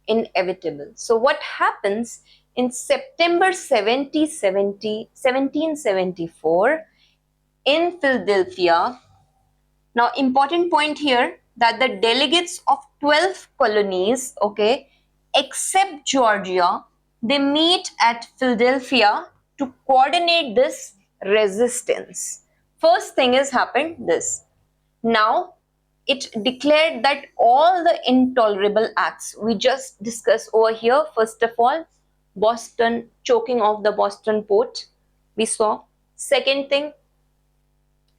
inevitable. So what happens in September 1774 in Philadelphia? Now, important point here that the delegates of 12 colonies, okay, except Georgia, they meet at Philadelphia to coordinate this resistance. First thing is happened this. Now, it declared that all the intolerable acts we just discussed over here, first of all, Boston, choking of the Boston port, we saw. Second thing,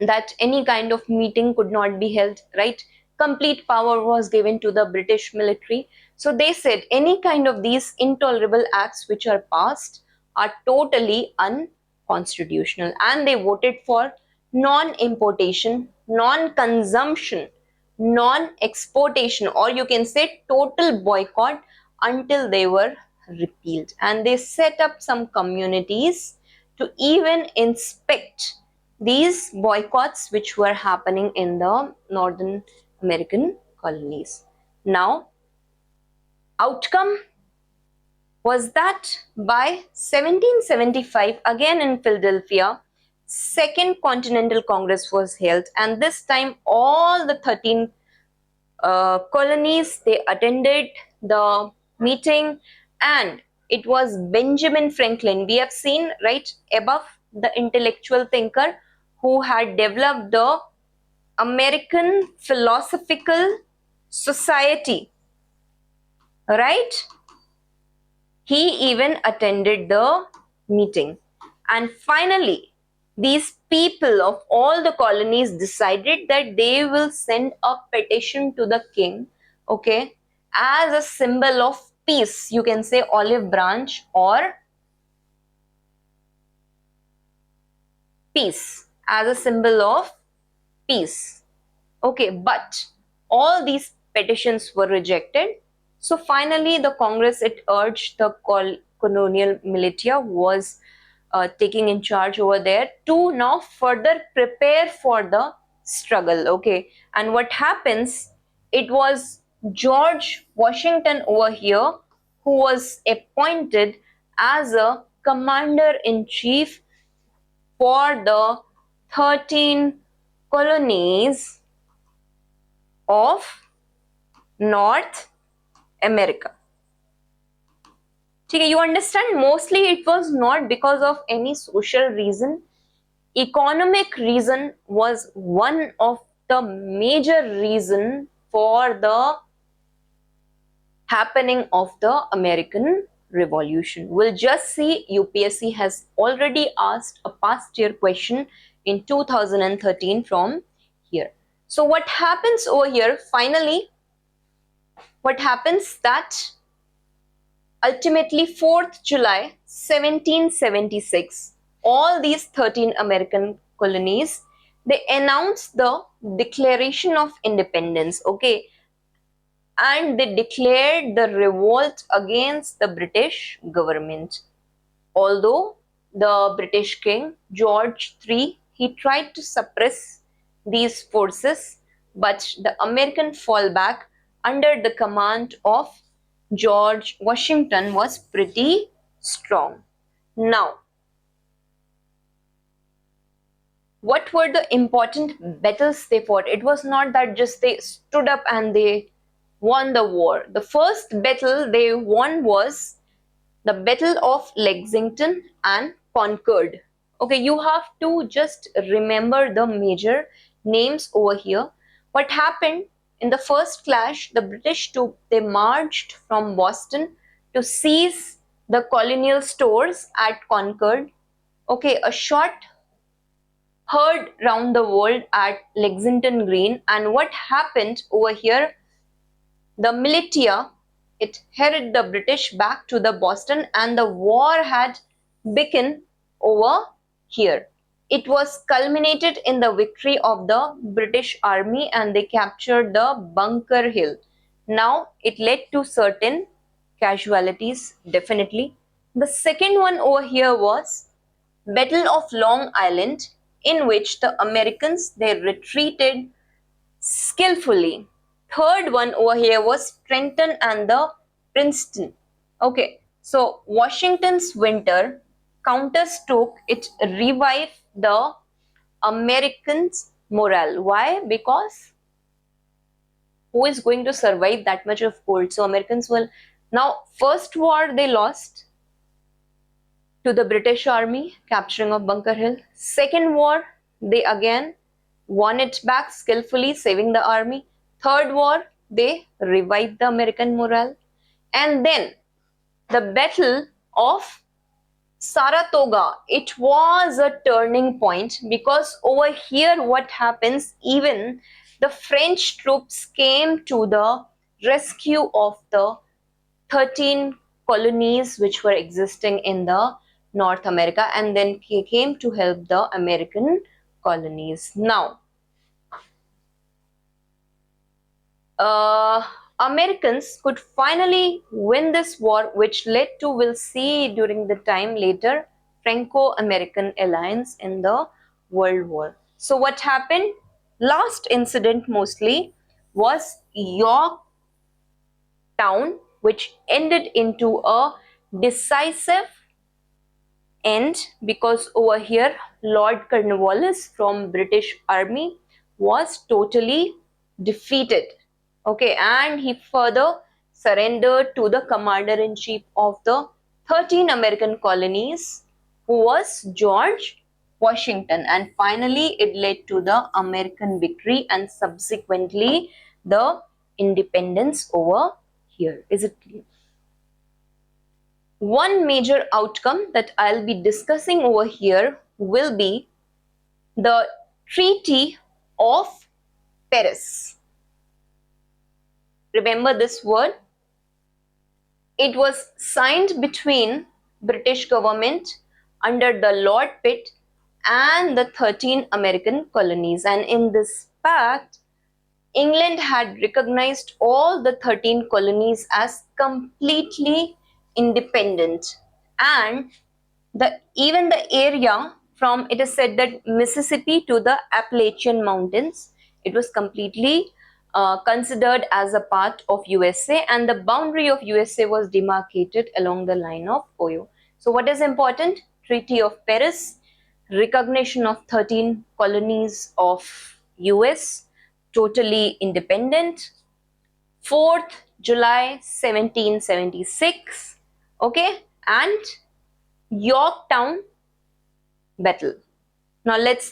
that any kind of meeting could not be held, right? Complete power was given to the British military. So they said any kind of these intolerable acts which are passed are totally unconstitutional, and they voted for non-importation, non-consumption, non-exportation, or you can say total boycott until they were repealed. And they set up some communities to even inspect these boycotts which were happening in the Northern American colonies. Now, outcome was that by 1775, again in Philadelphia, Second Continental Congress was held, and this time all the 13 colonies, they attended the meeting, and it was Benjamin Franklin, we have seen right above, the intellectual thinker who had developed the American Philosophical Society, right? He even attended the meeting. And finally, these people of all the colonies decided that they will send a petition to the king, okay, as a symbol of peace. You can say olive branch or peace, as a symbol of peace. Okay, but all these petitions were rejected. So finally, the Congress, it urged the colonial militia was taking in charge over there to now further prepare for the struggle. Okay, and what happens? It was George Washington over here who was appointed as a commander-in-chief for the 13 colonies of North America. Okay, you understand, mostly it was not because of any social reason. Economic reason was one of the major reason for the happening of the American Revolution. We'll just see, UPSC has already asked a past year question in 2013 from here. So what happens over here? Finally, what happens that ultimately 4th July 1776, all these 13 American colonies, they announced the Declaration of Independence, okay, and they declared the revolt against the British government. Although the British King George III, he tried to suppress these forces, but the American fallback under the command of George Washington was pretty strong. Now, what were the important battles they fought? It was not that just they stood up and they won the war. The first battle they won was the Battle of Lexington and Concord. Okay, you have to just remember the major names over here. What happened in the first clash? The British they marched from Boston to seize the colonial stores at Concord. Okay, a shot heard round the world at Lexington Green, and what happened over here? The militia, it hurried the British back to the Boston, and the war had begun over here. It was culminated in the victory of the British Army, and they captured the Bunker Hill. Now, it led to certain casualties, definitely. The second one over here was Battle of Long Island, in which the Americans, they retreated skillfully. Third one over here was Trenton and the Princeton. Okay, so Washington's winter counterstroke, it revived the Americans' morale. Why? Because who is going to survive that much of cold? So Americans will now, first war they lost to the British army, capturing of Bunker Hill. Second war, they again won it back skillfully, saving the army. Third war, they revived the American morale. And then the Battle of Saratoga, it was a turning point, because over here what happens, even the French troops came to the rescue of the 13 colonies which were existing in the North America, and then came to help the American colonies. Now, Americans could finally win this war, which led to, we'll see during the time later, Franco-American alliance in the World War. So what happened? Last incident mostly was Yorktown, which ended into a decisive end, because over here Lord Cornwallis from British Army was totally defeated. Okay, and he further surrendered to the commander-in-chief of the 13 American colonies, who was George Washington, and finally it led to the American victory and subsequently the independence over here. Is it clear? One major outcome that I'll be discussing over here will be the Treaty of Paris. Remember this word? It was signed between British government under the Lord Pitt and the 13 American colonies, and in this pact, England had recognized all the 13 colonies as completely independent, and even the area from, it is said that Mississippi to the Appalachian Mountains, it was completely considered as a part of USA, and the boundary of USA was demarcated along the line of Ohio. So what is important? Treaty of Paris, recognition of 13 colonies of US, totally independent, 4th July 1776, okay, and Yorktown battle. Now let's